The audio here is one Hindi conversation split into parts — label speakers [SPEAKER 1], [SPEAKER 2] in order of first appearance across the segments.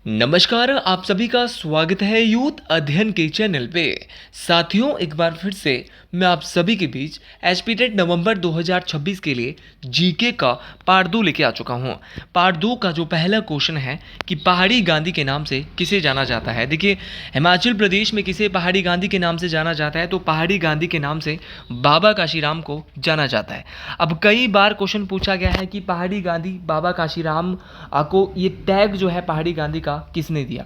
[SPEAKER 1] नमस्कार, आप सभी का स्वागत है यूथ अध्ययन के चैनल पे। साथियों, एक बार फिर से मैं आप सभी के बीच एचपीटेट नवंबर 2026 के लिए जीके का पार्ट 2 लेके आ चुका हूँ। पार्ट 2 का जो पहला क्वेश्चन है कि पहाड़ी गांधी के नाम से किसे जाना जाता है। देखिए, हिमाचल प्रदेश में किसे पहाड़ी गांधी के नाम से जाना जाता है, तो पहाड़ी गांधी के नाम से बाबा काशीराम को जाना जाता है। अब कई बार क्वेश्चन पूछा गया है कि पहाड़ी गांधी बाबा काशीराम को ये टैग जो है पहाड़ी गांधी का किसने दिया।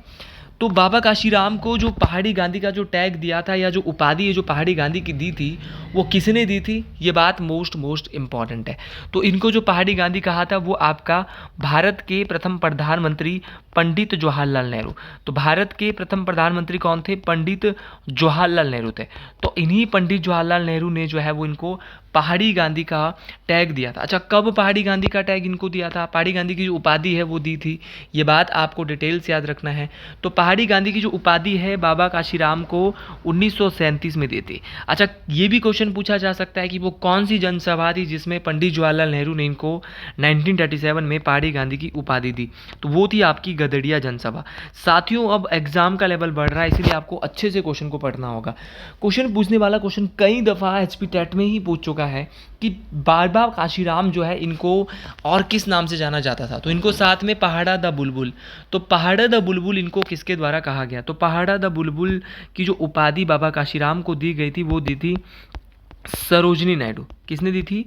[SPEAKER 1] तो बाबा काशीराम को जो पहाड़ी गांधी का जो टैग दिया था या जो उपाधि है जो पहाड़ी गांधी की दी थी, वो किसने दी थी, ये बात मोस्ट इंपॉर्टेंट है। तो इनको जो पहाड़ी गांधी कहा था वो आपका भारत के प्रथम प्रधानमंत्री पंडित जवाहरलाल नेहरू। तो भारत के प्रथम प्रधानमंत्री कौन थे? पंडित जवाहरलाल नेहरू थे। तो इन्हीं पंडित जवाहरलाल नेहरू ने जो है वो इनको पहाड़ी गांधी का टैग दिया था। अच्छा, कब पहाड़ी गांधी का टैग इनको दिया था? पहाड़ी गांधी की जो उपाधि है वो दी थी, ये बात आपको डिटेल्स याद रखना है। तो पहाड़ी गांधी की जो उपाधि है बाबा काशीराम को 1937 में दी थी। अच्छा, ये भी क्वेश्चन पूछा जा सकता है कि वो कौन सी जनसभा थी जिसमें पंडित जवाहरलाल नेहरू ने इनको 1937 में पहाड़ी गांधी की उपाधि दी। तो वो थी आपकी गदड़िया जनसभा। साथियों, अब एग्जाम का लेवल बढ़ रहा है, इसलिए आपको अच्छे से क्वेश्चन को पढ़ना होगा। क्वेश्चन पूछने वाला क्वेश्चन कई दफ़ा एचपी टेट में ही पूछ चुका है कि बाबा काशीराम जो है इनको और किस नाम से जाना जाता था। तो इनको साथ में पहाड़ा द बुलबुल, तो पहाड़ा द बुलबुल इनको किसके द्वारा कहा गया? तो पहाड़ा द बुलबुल की जो उपाधि बाबा काशीराम को दी गई थी वो दी थी सरोजनी नायडू। किसने दी थी?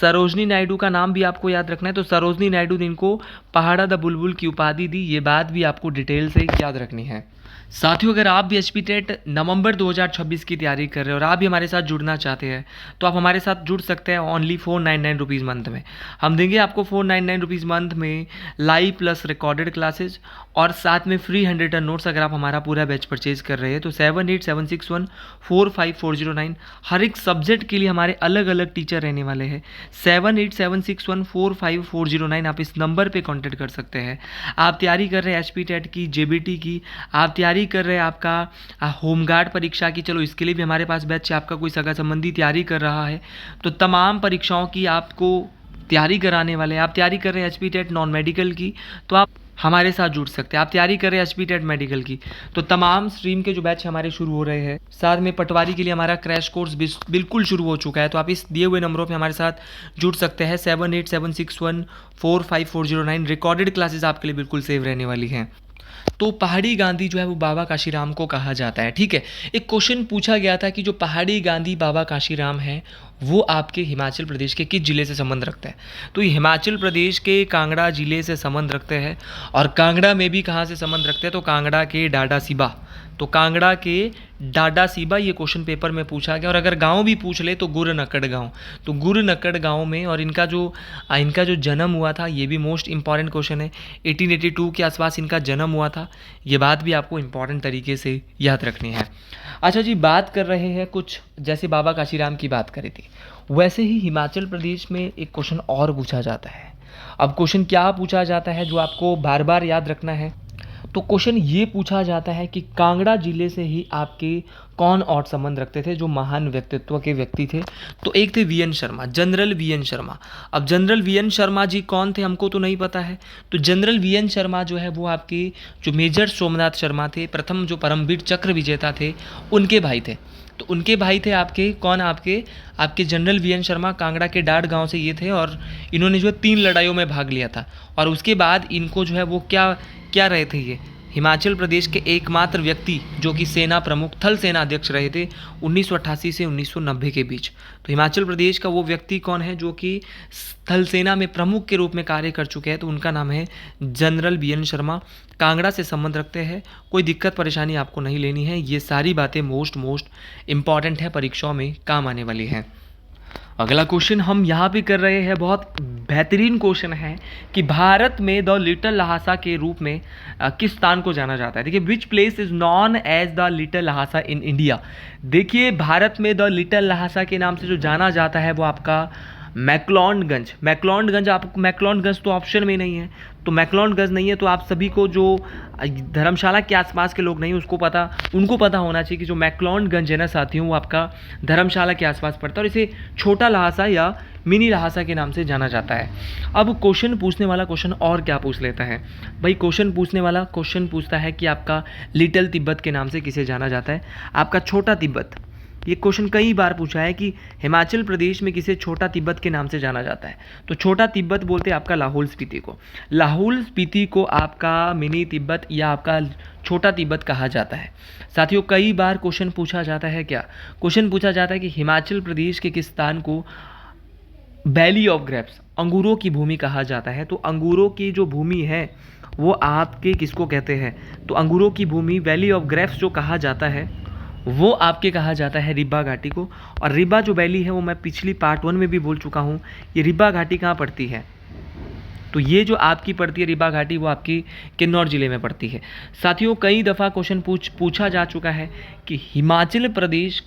[SPEAKER 1] सरोजनी नायडू का नाम भी आपको याद रखना है। तो सरोजनी नायडू ने इनको पहाड़ा द बुलबुल की उपाधि दी, ये बात भी आपको डिटेल से याद रखनी है। साथियों, अगर आप भी एचपी टेट नवंबर 2026 की तैयारी कर रहे हो और आप भी हमारे साथ जुड़ना चाहते हैं तो आप हमारे साथ जुड़ सकते हैं ओनली 499 रुपीज़ मंथ में। हम देंगे आपको 499 रुपीज़ मंथ में लाइव प्लस रिकॉर्डेड क्लासेज और साथ में फ्री 100 नोट्स अगर आप हमारा पूरा बैच परचेज कर रहे हैं तो 7876145409 हर एक सब्जेक्ट के लिए हमारे अलग अलग टीचर रहने वाले हैं। 7876145409 आप इस नंबर पर कॉन्टेक्ट कर सकते हैं। आप तैयारी कर रहे हैं एचपी टेट की, जेबीटी की, आप तैयारी कर रहे हैं आपका होमगार्ड परीक्षा की, चलो इसके लिए भी हमारे पास बैच है। आपका कोई सगा संबंधी तैयारी कर रहा है तो तमाम परीक्षाओं की आपको तैयारी कराने वाले हैं। आप तैयारी कर रहे हैं एचपी टेट नॉन मेडिकल की तो आप हमारे साथ जुड़ सकते हैं। आप तैयारी कर रहे हैं एचपी टेट मेडिकल की तो तमाम स्ट्रीम के जो बैच हमारे शुरू हो रहे हैं। साथ में पटवारी के लिए हमारा क्रैश कोर्स बिल्कुल शुरू हो चुका है। तो आप इस दिए हुए नंबरों पे हमारे साथ जुड़ सकते हैं। 7876145409 रिकॉर्डेड क्लासेस आपके लिए बिल्कुल सेव रहने वाली हैं। तो पहाड़ी गांधी जो है वो बाबा काशीराम को कहा जाता है। ठीक है, एक क्वेश्चन पूछा गया था कि जो पहाड़ी गांधी बाबा काशीराम है वो आपके हिमाचल प्रदेश के किस जिले से संबंध रखता है? तो ये हिमाचल प्रदेश के कांगड़ा जिले से संबंध रखते हैं। और कांगड़ा में भी कहाँ से संबंध रखते हैं? तो कांगड़ा के डाडासीबा। तो कांगड़ा के डाडासीबा ये क्वेश्चन पेपर में पूछा गया। और अगर गांव भी पूछ ले तो गुरनक्कड़ गांव। तो गुरनक्कड़ गांव में, और इनका जो जन्म हुआ था ये भी मोस्ट इंपॉर्टेंट क्वेश्चन है। 1882 के आसपास इनका जन्म हुआ था, ये बात भी आपको इंपॉर्टेंट तरीके से याद रखनी है। अच्छा जी, बात कर रहे हैं कुछ जैसे बाबा काशीराम की बात करी थी वैसे ही हिमाचल प्रदेश में एक क्वेश्चन और पूछा जाता है। अब क्वेश्चन क्या पूछा जाता है जो आपको बार बार याद रखना है? तो क्वेश्चन ये पूछा जाता है कि कांगड़ा जिले से ही आपके कौन और संबंध रखते थे जो महान व्यक्तित्व के व्यक्ति थे? तो एक थे V N Sharma, general V N Sharma. अब जनरल वीएन शर्मा जी कौन थे हमको तो नहीं पता है। तो जनरल वीएन शर्मा जो है वो आपके जो मेजर सोमनाथ शर्मा थे, प्रथम जो परमवीर चक्र विजेता थे, उनके भाई थे। तो उनके भाई थे आपके कौन? आपके जनरल वीएन शर्मा कांगड़ा के डाड गांव से ये थे। और इन्होंने जो है 3 लड़ाइयों में भाग लिया था। और उसके बाद इनको जो है वो क्या रहे थे? ये हिमाचल प्रदेश के एकमात्र व्यक्ति जो कि सेना प्रमुख, थल सेना अध्यक्ष रहे थे 1988 से 1990 के बीच। तो हिमाचल प्रदेश का वो व्यक्ति कौन है जो कि थल सेना में प्रमुख के रूप में कार्य कर चुके हैं? तो उनका नाम है जनरल वीएन शर्मा। कांगड़ा से संबंध रखते हैं, कोई दिक्कत परेशानी आपको नहीं लेनी है। ये सारी बातें मोस्ट इंपॉर्टेंट है, परीक्षाओं में काम आने वाली हैं। अगला क्वेश्चन हम यहाँ पे कर रहे हैं, बहुत बेहतरीन क्वेश्चन है कि भारत में द लिटिल लहासा के रूप में किस स्थान को जाना जाता है? देखिए, which place is known as the little Lhasa in India. देखिए, भारत में द लिटिल लहासा के नाम से जो जाना जाता है वो आपका मैक्लोडगंज। मैक्लोडगंज तो ऑप्शन में नहीं है। तो मैक्लोडगंज नहीं है, तो आप सभी को जो धर्मशाला के आसपास के लोग नहीं उनको पता होना चाहिए कि जो मैक्लोडगंज है ना साथियों, वो आपका धर्मशाला के आसपास पड़ता है और इसे छोटा लहासा या मिनी लहासा के नाम से जाना जाता है। अब क्वेश्चन पूछने वाला क्वेश्चन और क्या पूछ लेता है भाई, क्वेश्चन पूछने वाला क्वेश्चन पूछता है कि आपका लिटिल तिब्बत के नाम से किसे जाना जाता है, आपका छोटा तिब्बत। ये क्वेश्चन कई बार पूछा है कि हिमाचल प्रदेश में किसे छोटा तिब्बत के नाम से जाना जाता है, तो छोटा तिब्बत बोलते हैं आपका लाहौल स्पीति को। लाहौल स्पीति को आपका मिनी तिब्बत या आपका छोटा तिब्बत कहा जाता है। साथियों कई बार क्वेश्चन पूछा जाता है, क्या क्वेश्चन पूछा जाता है कि हिमाचल प्रदेश के किस स्थान को वैली ऑफ ग्रेप्स, अंगूरों की भूमि कहा जाता है। तो अंगूरों की जो भूमि है वो आपके किसको कहते हैं, तो अंगूरों की भूमि वैली ऑफ ग्रेप्स जो कहा जाता है वो आपके कहा जाता है रिब्बा घाटी को। और रिब्बा जो वैली है वो मैं पिछली पार्ट 1 में भी बोल चुका हूँ, ये रिब्बा घाटी कहाँ पड़ती है, तो ये जो आपकी पड़ती है रिब्बा घाटी वो आपकी किन्नौर जिले में पड़ती है। साथियों कई दफ़ा क्वेश्चन पूछा जा चुका है कि हिमाचल प्रदेश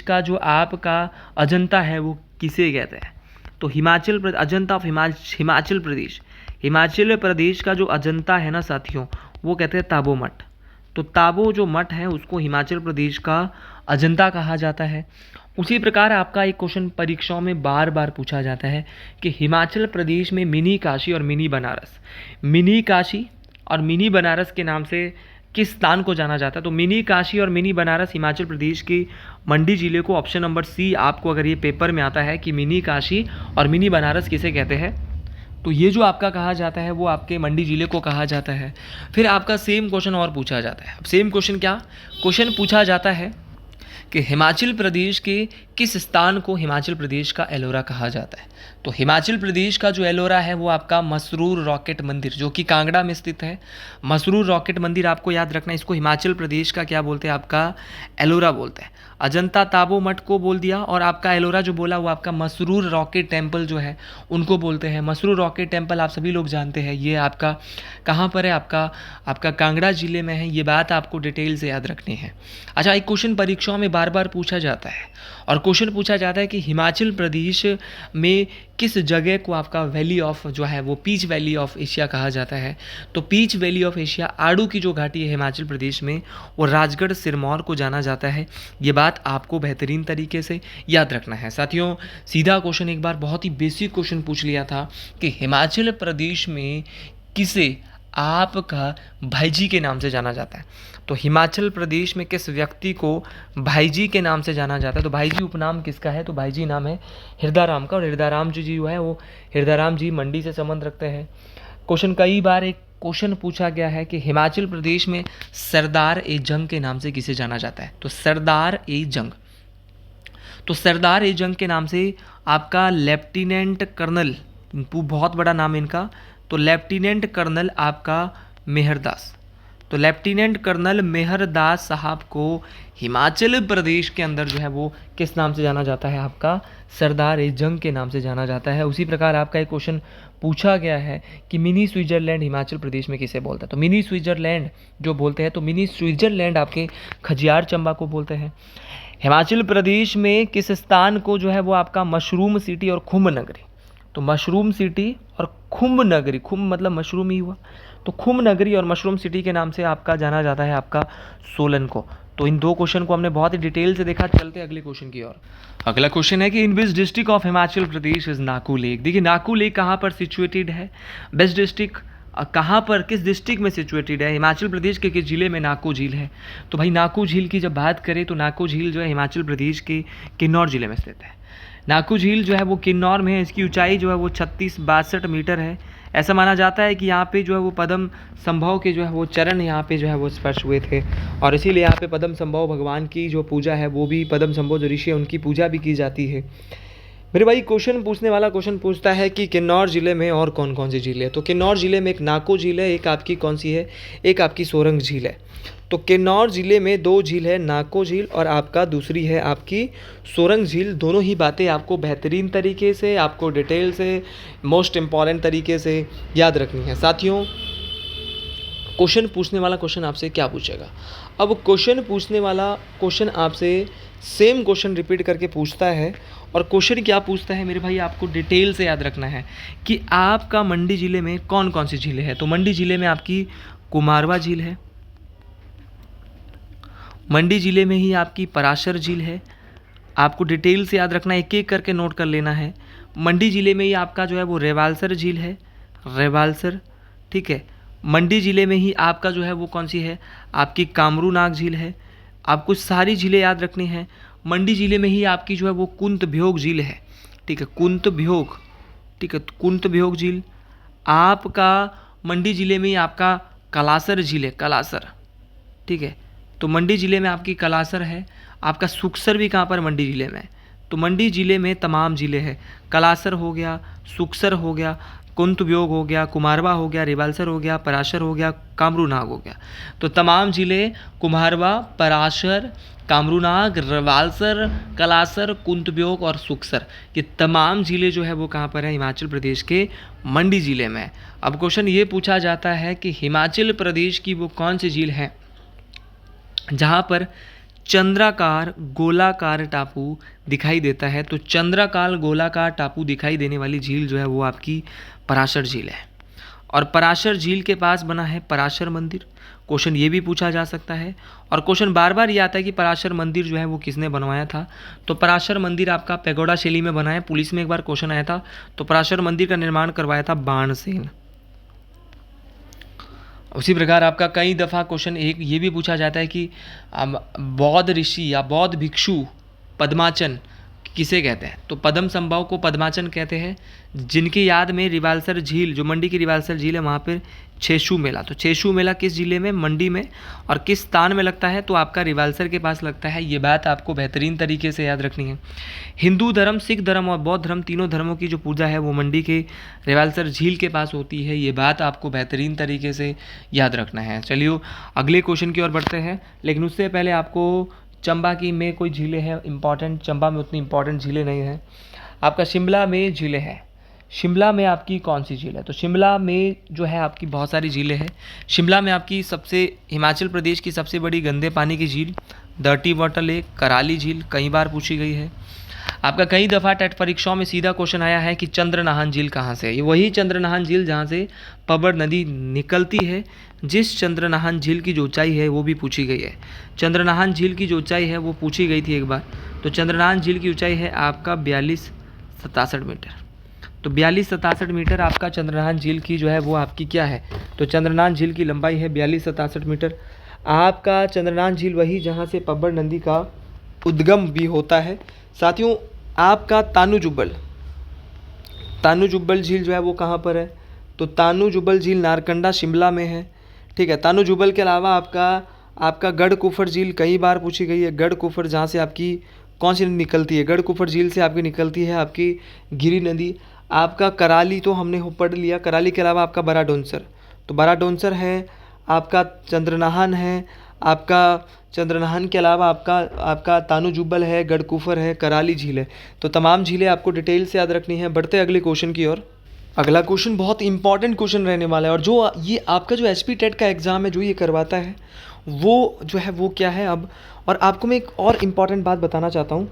[SPEAKER 1] का जो आपका अजंता है वो किसे कहते हैं, तो अजंता ऑफ हिमाचल प्रदेश का जो अजंता है ना साथियों वो कहते हैं ताबो मठ। तो ताबो जो मठ है उसको हिमाचल प्रदेश का अजंता कहा जाता है। उसी प्रकार आपका एक क्वेश्चन परीक्षाओं में बार बार पूछा जाता है कि हिमाचल प्रदेश में मिनी काशी और मिनी बनारस के नाम से किस स्थान को जाना जाता है। तो मिनी काशी और मिनी बनारस हिमाचल प्रदेश के मंडी जिले को, ऑप्शन नंबर सी आपको अगर ये पेपर में आता है कि मिनी काशी और मिनी बनारस किसे कहते हैं, तो ये जो आपका कहा जाता है वो आपके मंडी जिले को कहा जाता है। फिर आपका सेम क्वेश्चन और पूछा जाता है। अब सेम क्वेश्चन क्या क्वेश्चन पूछा जाता है कि हिमाचल प्रदेश के किस स्थान को हिमाचल प्रदेश का एलोरा कहा जाता है। तो हिमाचल प्रदेश का जो एलोरा है वो आपका मसरूर रॉकेट मंदिर जो कि कांगड़ा में स्थित है। मसरूर रॉकेट मंदिर आपको याद रखना है, इसको हिमाचल प्रदेश का क्या बोलते हैं, आपका एलोरा बोलते हैं। अजंता ताबो मठ को बोल दिया और आपका एलोरा जो बोला वो आपका मसरूर रॉकेट टेम्पल जो है उनको बोलते हैं। मसरूर रॉकेट टेम्पल आप सभी लोग जानते हैं, ये आपका कहाँ पर है, आपका कांगड़ा जिले में है। ये बात आपको डिटेल से याद रखनी है। अच्छा, एक क्वेश्चन परीक्षाओं में बार बार पूछा जाता है और क्वेश्चन पूछा जाता है कि हिमाचल प्रदेश में किस जगह को आपका वैली ऑफ जो है वो पीच वैली ऑफ एशिया कहा जाता है। तो पीच वैली ऑफ एशिया आड़ू की जो घाटी है हिमाचल प्रदेश में वो राजगढ़ सिरमौर को जाना जाता है। ये बात आपको बेहतरीन तरीके से याद रखना है। साथियों सीधा क्वेश्चन एक बार बहुत ही बेसिक क्वेश्चन पूछ लिया था कि हिमाचल प्रदेश में किसे आपका भाईजी के नाम से जाना जाता है। तो हिमाचल प्रदेश में किस व्यक्ति को भाईजी के नाम से जाना जाता है। तो भाईजी उपनाम किसका है, तो भाईजी नाम है हृदयराम का। और हृदयराम जी जो है वो हृदयराम जी मंडी से संबंध रखते हैं। क्वेश्चन कई बार एक क्वेश्चन पूछा गया है कि हिमाचल प्रदेश में सरदार ए जंग के नाम से किसे जाना जाता है। तो सरदार ए जंग, तो सरदार ए जंग के नाम से आपका लेफ्टिनेंट कर्नल, बहुत बड़ा नाम है इनका, तो लेफ्टिनेंट कर्नल आपका मेहरदास। तो लेफ्टिनेंट कर्नल मेहरदास साहब को हिमाचल प्रदेश के अंदर जो है वो किस नाम से जाना जाता है, आपका सरदार ए जंग के नाम से जाना जाता है। उसी प्रकार आपका एक क्वेश्चन पूछा गया है कि मिनी स्विट्जरलैंड हिमाचल प्रदेश में किसे बोलता है। तो मिनी स्विट्जरलैंड जो बोलते हैं, तो मिनी स्विट्जरलैंड आपके खजियार चंबा को बोलते हैं। हिमाचल प्रदेश में किस स्थान को जो है वो आपका मशरूम सिटी और खुम्ब नगरी, तो मशरूम सिटी और खुम्ब नगरी, खुम्ब मतलब मशरूम ही हुआ, तो खुम्ब नगरी और मशरूम सिटी के नाम से आपका जाना जाता है आपका सोलन को। तो इन दो क्वेश्चन को हमने बहुत ही डिटेल से देखा। चलते अगले क्वेश्चन की ओर। अगला क्वेश्चन है कि in which district of Himachal Pradesh is Naku lake. देखिए नाकू लेक कहाँ पर सिचुएटेड है, बेस्ट डिस्ट्रिक्ट कहाँ पर किस डिस्ट्रिक्ट में सिचुएटेड है, हिमाचल प्रदेश के किस जिले में नाकू झील है। तो भाई नाकू झील की जब बात करें तो नाकू झील जो है हिमाचल प्रदेश के किन्नौर जिले में स्थित है। नाकू झील जो है वो किन्नौर में है। इसकी ऊंचाई जो है वो 36-62 मीटर है। ऐसा माना जाता है कि यहाँ पे जो है वो पद्म संभव के जो है वो चरण यहाँ पे जो है वो स्पर्श हुए थे और इसीलिए यहाँ पे पद्म संभव भगवान की जो पूजा है वो भी पद्म संभव जो ऋषि है उनकी पूजा भी की जाती है। मेरे भाई क्वेश्चन पूछने वाला क्वेश्चन पूछता है कि किन्नौर ज़िले में और कौन कौन सी झील है। तो किन्नौर ज़िले में एक नाको झील है, एक आपकी कौन सी है, एक आपकी सोरंग झील है। तो किन्नौर ज़िले में 2 झील है, नाको झील और आपका दूसरी है आपकी सोरंग झील। दोनों ही बातें आपको बेहतरीन तरीके से, आपको डिटेल से, मोस्ट इम्पॉर्टेंट तरीके से याद रखनी है। साथियों क्वेश्चन पूछने वाला क्वेश्चन आपसे क्या पूछेगा। अब क्वेश्चन पूछने वाला क्वेश्चन आपसे सेम क्वेश्चन रिपीट करके पूछता है, और क्वेश्चन क्या पूछता है मेरे भाई, आपको डिटेल से याद रखना है कि आपका मंडी ज़िले में कौन कौन सी झीलें हैं। तो मंडी ज़िले में आपकी कुमारवा झील है, मंडी ज़िले में ही आपकी पराशर झील है। आपको डिटेल से याद रखना है, एक एक करके नोट कर लेना है। मंडी ज़िले में ही आपका जो है वो रेवालसर झील है, रेवालसर, ठीक है। मंडी ज़िले में ही आपका जो है वो कौन सी है, आपकी कामरूनाग झील है। आपको सारी झीलें याद रखनी है। मंडी ज़िले में ही आपकी जो है वो कुंतभ्योग झील है, ठीक है, कुंतभ्योग, ठीक है, कुंतभ्योग झील। आपका मंडी ज़िले में ही आपका कलासर झील है, कलासर, ठीक है। तो मंडी ज़िले में आपकी कलासर है। आपका सुक्सर भी कहाँ पर, मंडी ज़िले में। तो मंडी ज़िले में तमाम ज़िले हैं, कलासर हो गया, सुक्सर हो गया, कुंतभ्योग हो गया, कुमारवा हो गया, रेवालसर हो गया, पराशर हो गया, कामरूनाग हो गया। तो तमाम ज़िले कुमारवा, पराशर, कामरूनाग, रेवालसर, कलासर, कुंतभ्योग और सुक्सर, ये तमाम ज़िले जो है वो कहाँ पर है, हिमाचल प्रदेश के मंडी ज़िले में। अब क्वेश्चन ये पूछा जाता है कि हिमाचल प्रदेश की वो कौन सी झील है जहाँ पर चंद्राकार गोलाकार टापू दिखाई देता है। तो चंद्राकार गोलाकार टापू दिखाई देने वाली झील जो है वो आपकी पराशर झील है, और पराशर झील के पास बना है पराशर मंदिर। क्वेश्चन ये भी पूछा जा सकता है, और क्वेश्चन बार बार ये आता है कि पराशर मंदिर जो है वो किसने बनवाया था। तो पराशर मंदिर आपका पैगोडा शैली में बना है। पुलिस में एक बार क्वेश्चन आया था, तो पराशर मंदिर का निर्माण करवाया था बाणसेन। उसी प्रकार आपका कई दफ़ा क्वेश्चन एक ये भी पूछा जाता है कि बौद्ध ऋषि या बौद्ध भिक्षु पद्माचन किसे कहते हैं। तो पद्म संभव को पद्माचन कहते हैं, जिनकी याद में रिवालसर झील, जो मंडी की रिवालसर झील है, वहाँ पर छेशु मेला। तो छेशु मेला किस ज़िले में, मंडी में, और किस स्थान में लगता है, तो आपका रिवालसर के पास लगता है। ये बात आपको बेहतरीन तरीके से याद रखनी है। हिंदू धर्म, सिख धर्म और बौद्ध धर्म, तीनों धर्मों की जो पूजा है वो मंडी के रिवालसर झील के पास होती है। ये बात आपको बेहतरीन तरीके से याद रखना है। चलिए अगले क्वेश्चन की ओर बढ़ते हैं, लेकिन उससे पहले आपको चंबा की में कोई झीलें हैं इंपॉर्टेंट, चंबा में उतनी इंपॉर्टेंट झीलें नहीं हैं। आपका शिमला में झीलें हैं। शिमला में आपकी कौन सी झील है, तो शिमला में जो है आपकी बहुत सारी झीलें हैं। शिमला में आपकी सबसे, हिमाचल प्रदेश की सबसे बड़ी गंदे पानी की झील डर्टी वाटर लेक, कराली झील, कई बार पूछी गई है। आपका कई दफ़ा टेट परीक्षाओं में सीधा क्वेश्चन आया है कि चंद्रनाहन झील कहाँ से है। ये वही चंद्रनाहन झील जहाँ से पबर नदी निकलती है। जिस चंद्रनाहन झील की जो ऊंचाई है वो भी पूछी गई है। चंद्रनाहन झील की जो ऊंचाई है वो पूछी गई थी एक बार। तो चंद्रनाहन झील की ऊंचाई है आपका 4267 मीटर। तो 4267 मीटर आपका चंद्रनाहन झील की जो है वो आपकी क्या है, तो चंद्रनाहन झील की लंबाई है 4267 मीटर। आपका चंद्रनाहन झील वही जहाँ से पब्बर नदी का उद्गम भी होता है। साथियों आपका तानू जुब्बल झील जो है वो कहाँ पर है, तो तानू जुब्बल झील नारकंडा शिमला में है, ठीक है। तानू जुब्बल के अलावा आपका गढ़ कुफर झील कई बार पूछी गई है। गढ़ कुफर जहाँ से आपकी कौन सी नदी निकलती है, गढ़ कुफर झील से आपकी निकलती है आपकी गिरी नदी। आपका कराली तो हमने पढ़ लिया। कराली के अलावा आपका बड़ा डोंसर, तो बड़ा डोंसर है, आपका चंद्रनाहन है, आपका चंद्रनाहन के अलावा आपका तानू जुब्बल है, गढ़कुफर है, कराली झील है। तो तमाम झीलें आपको डिटेल से याद रखनी है। बढ़ते अगले क्वेश्चन की ओर। अगला क्वेश्चन बहुत इंपॉर्टेंट क्वेश्चन रहने वाला है, और जो ये आपका जो एचपी टेट का एग्ज़ाम है जो ये करवाता है वो जो है वो क्या है अब। और आपको मैं एक और इम्पॉर्टेंट बात बताना चाहता हूँ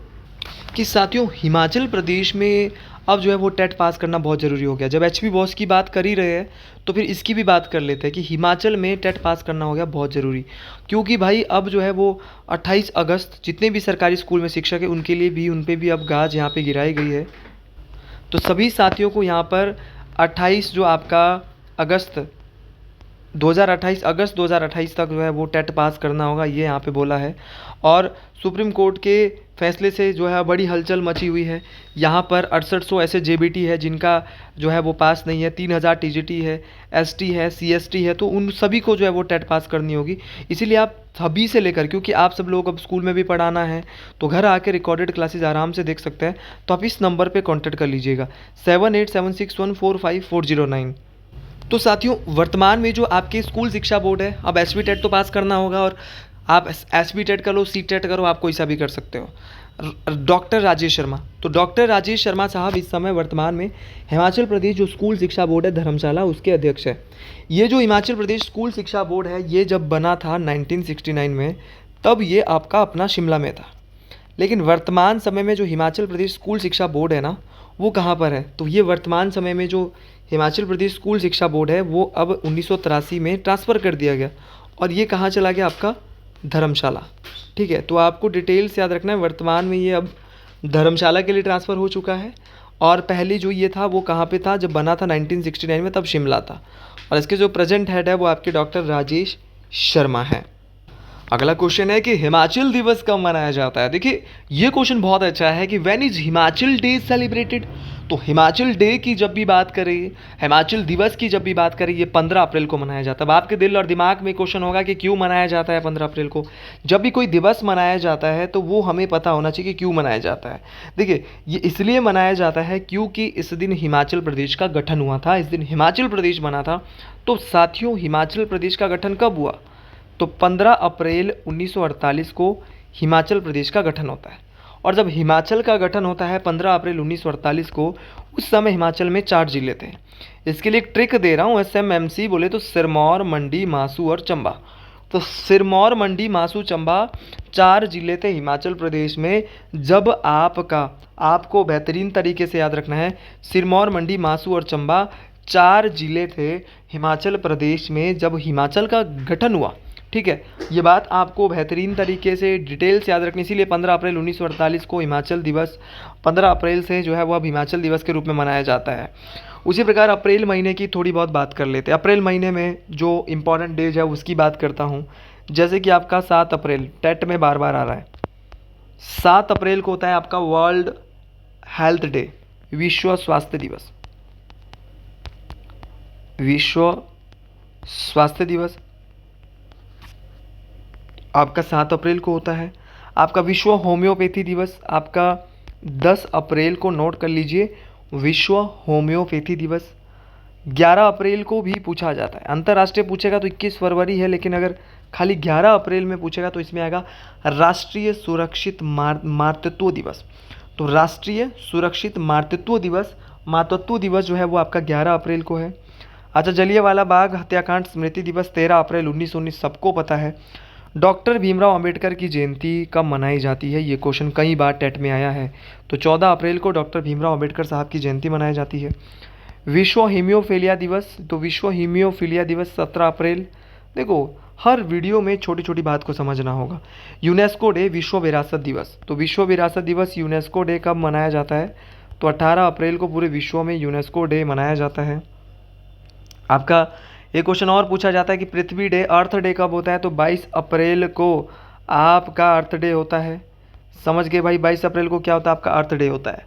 [SPEAKER 1] कि साथियों हिमाचल प्रदेश में अब जो है वो टेट पास करना बहुत ज़रूरी हो गया। जब एचपी बॉस की बात कर ही रहे हैं तो फिर इसकी भी बात कर लेते हैं कि हिमाचल में टेट पास करना हो गया बहुत ज़रूरी, क्योंकि भाई अब जो है वो 28 अगस्त जितने भी सरकारी स्कूल में शिक्षक है उनके लिए भी, उन पे भी अब गाज यहाँ पे गिराई गई है। तो सभी साथियों को यहाँ पर 28 जो आपका अगस्त 2028 तक जो है वो टेट पास करना होगा, ये यहाँ पे बोला है। और सुप्रीम कोर्ट के फैसले से जो है बड़ी हलचल मची हुई है। यहाँ पर 6800 ऐसे जेबीटी है जिनका जो है वो पास नहीं है, 3000 टीजीटी है, एसटी है, सीएसटी है, तो उन सभी को जो है वो टेट पास करनी होगी। इसीलिए आप सभी से लेकर, क्योंकि आप सब लोग अब स्कूल में भी पढ़ाना है तो घर आके रिकॉर्डेड क्लासेस आराम से देख सकते हैं, तो आप इस नंबर पर कॉन्टैक्ट कर लीजिएगा 7876145409। तो साथियों वर्तमान में जो आपके स्कूल शिक्षा बोर्ड है, अब एचपी टेट तो पास करना होगा, और आप एसबी टेट कर लो, सी टेट करो, आप कोई सा भी कर सकते हो। डॉक्टर राजेश शर्मा, तो डॉक्टर राजेश शर्मा साहब इस समय वर्तमान में हिमाचल प्रदेश जो स्कूल शिक्षा बोर्ड है धर्मशाला, उसके अध्यक्ष है। ये जो हिमाचल प्रदेश स्कूल शिक्षा बोर्ड है, ये जब बना था 1969 में, तब ये आपका अपना शिमला में था। लेकिन वर्तमान समय में जो हिमाचल प्रदेश स्कूल शिक्षा बोर्ड है ना, वो कहाँ पर है? तो ये वर्तमान समय में जो हिमाचल प्रदेश स्कूल शिक्षा बोर्ड है, वो अब 1983 में ट्रांसफ़र कर दिया गया, और ये कहाँ चला गया? आपका धर्मशाला। ठीक है, तो आपको डिटेल्स याद रखना है। वर्तमान में ये अब धर्मशाला के लिए ट्रांसफ़र हो चुका है, और पहले जो ये था वो कहाँ पे था? जब बना था 1969 में, तब शिमला था। और इसके जो प्रेजेंट हेड है वो आपके डॉक्टर राजेश शर्मा है। अगला क्वेश्चन है कि हिमाचल दिवस कब मनाया जाता है? देखिए, ये क्वेश्चन बहुत अच्छा है कि when is Himachal day celebrated. तो हिमाचल डे की जब भी बात करें, हिमाचल दिवस की जब भी बात करें, ये 15 अप्रैल को मनाया जाता है। अब आपके दिल और दिमाग में क्वेश्चन होगा कि क्यों मनाया जाता है 15 अप्रैल को? जब भी कोई दिवस मनाया जाता है तो वो हमें पता होना चाहिए कि क्यों मनाया जाता है। देखिए, ये इसलिए मनाया जाता है क्योंकि इस दिन हिमाचल प्रदेश का गठन हुआ था, इस दिन हिमाचल प्रदेश बना था। तो साथियों, हिमाचल प्रदेश का गठन कब हुआ? तो 15 अप्रैल 1948 को हिमाचल प्रदेश का गठन होता है। और जब हिमाचल का गठन होता है 15 अप्रैल 1948 को, उस समय हिमाचल में 4 जिले थे। इसके लिए एक ट्रिक दे रहा हूँ, एसएमएमसी बोले तो सिरमौर, मंडी, मासू और चंबा। तो सिरमौर, मंडी, मासू, चंबा 4 जिले थे हिमाचल प्रदेश में। जब आपको बेहतरीन तरीके से याद रखना है, सिरमौर, मंडी, मासू और चंबा 4 जिले थे हिमाचल प्रदेश में जब हिमाचल का गठन हुआ। ठीक है, ये बात आपको बेहतरीन तरीके से डिटेल से याद रखनी, इसीलिए 15 अप्रैल 1948 को हिमाचल दिवस 15 अप्रैल से जो है वो अब हिमाचल दिवस के रूप में मनाया जाता है। उसी प्रकार अप्रैल महीने की थोड़ी बहुत बात कर लेते हैं। अप्रैल महीने में जो इम्पोर्टेंट डेज है उसकी बात करता हूँ। जैसे कि आपका 7 अप्रैल, टेट में बार बार आ रहा है, 7 अप्रैल को होता है आपका वर्ल्ड हेल्थ डे, विश्व स्वास्थ्य दिवस। विश्व स्वास्थ्य दिवस आपका 7 अप्रैल को होता है। आपका विश्व होम्योपैथी दिवस आपका 10 अप्रैल को, नोट कर लीजिए, विश्व होम्योपैथी दिवस। 11 अप्रैल को भी पूछा जाता है। अंतर्राष्ट्रीय पूछेगा तो 21 फरवरी है, लेकिन अगर खाली 11 अप्रैल में पूछेगा तो इसमें आएगा राष्ट्रीय सुरक्षित मातृत्व दिवस। तो राष्ट्रीय सुरक्षित मातृत्व दिवस जो है वो आपका 11 अप्रैल को है। अच्छा, जलियांवाला बाग हत्याकांड स्मृति दिवस 13 अप्रैल 1919 सबको पता है। डॉक्टर भीमराव अंबेडकर की जयंती कब मनाई जाती है? ये क्वेश्चन कई बार टेट में आया है। तो 14 अप्रैल को डॉक्टर भीमराव अंबेडकर साहब की जयंती मनाई जाती है। विश्व हीमोफीलिया दिवस, तो विश्व हीमोफीलिया दिवस 17 अप्रैल। देखो, हर वीडियो में छोटी छोटी बात को समझना होगा। यूनेस्को डे, विश्व विरासत दिवस, तो विश्व विरासत दिवस यूनेस्को डे कब मनाया जाता है? तो 18 अप्रैल को पूरे विश्व में यूनेस्को डे मनाया जाता है। आपका एक क्वेश्चन और पूछा जाता है कि पृथ्वी डे, अर्थ डे कब होता है? तो 22 अप्रैल को आपका अर्थ डे होता है। समझ गए भाई, 22 अप्रैल को क्या होता है? आपका अर्थ डे होता है।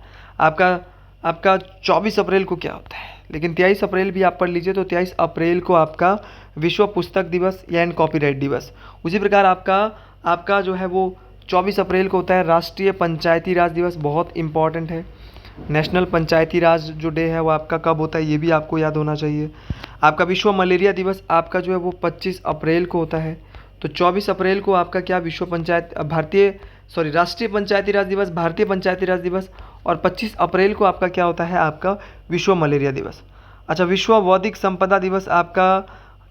[SPEAKER 1] आपका 24 अप्रैल को क्या होता है? लेकिन 23 अप्रैल भी आप पढ़ लीजिए, तो 23 अप्रैल को आपका विश्व पुस्तक दिवस या एंड कॉपीराइट दिवस। उसी प्रकार आपका जो है वो 24 अप्रैल को होता है राष्ट्रीय पंचायती राज दिवस, बहुत इंपॉर्टेंट है। नेशनल पंचायती राज जो डे है वो आपका कब होता है, ये भी आपको याद होना चाहिए। आपका विश्व मलेरिया दिवस आपका जो है वो 25 अप्रैल को होता है। तो 24 अप्रैल को आपका क्या राष्ट्रीय पंचायती राज दिवस, भारतीय पंचायती राज दिवस, और 25 अप्रैल को आपका क्या होता है? आपका विश्व मलेरिया दिवस। अच्छा, विश्व बौद्धिक संपदा दिवस आपका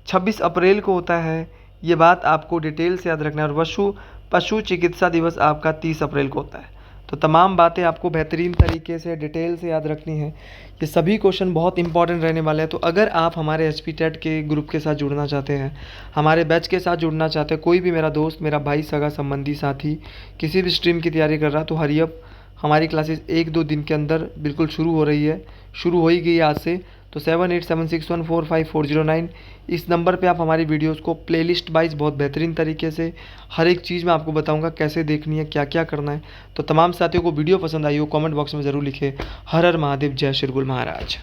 [SPEAKER 1] 26 अप्रैल को होता है। ये बात आपको डिटेल से याद रखना है। और पशु चिकित्सा दिवस आपका 30 अप्रैल को होता है। तो तमाम बातें आपको बेहतरीन तरीके से डिटेल से याद रखनी है। ये सभी क्वेश्चन बहुत इंपॉर्टेंट रहने वाले हैं। तो अगर आप हमारे एचपी टेट के ग्रुप के साथ जुड़ना चाहते हैं, हमारे बैच के साथ जुड़ना चाहते हैं, कोई भी मेरा दोस्त, मेरा भाई, सगा संबंधी, साथी किसी भी स्ट्रीम की तैयारी कर रहा, तो हरी अप, हमारी क्लासेस 1-2 दिन के अंदर बिल्कुल शुरू हो रही है, शुरू हो ही गई आज से। तो 7876145409 इस नंबर पे आप हमारी वीडियोस को प्लेलिस्ट वाइज बहुत बेहतरीन तरीके से हर एक चीज़ में आपको बताऊंगा कैसे देखनी है, क्या क्या करना है। तो तमाम साथियों को वीडियो पसंद आई हो, कमेंट बॉक्स में ज़रूर लिखें। हर हर महादेव, जय श्री गुरु महाराज।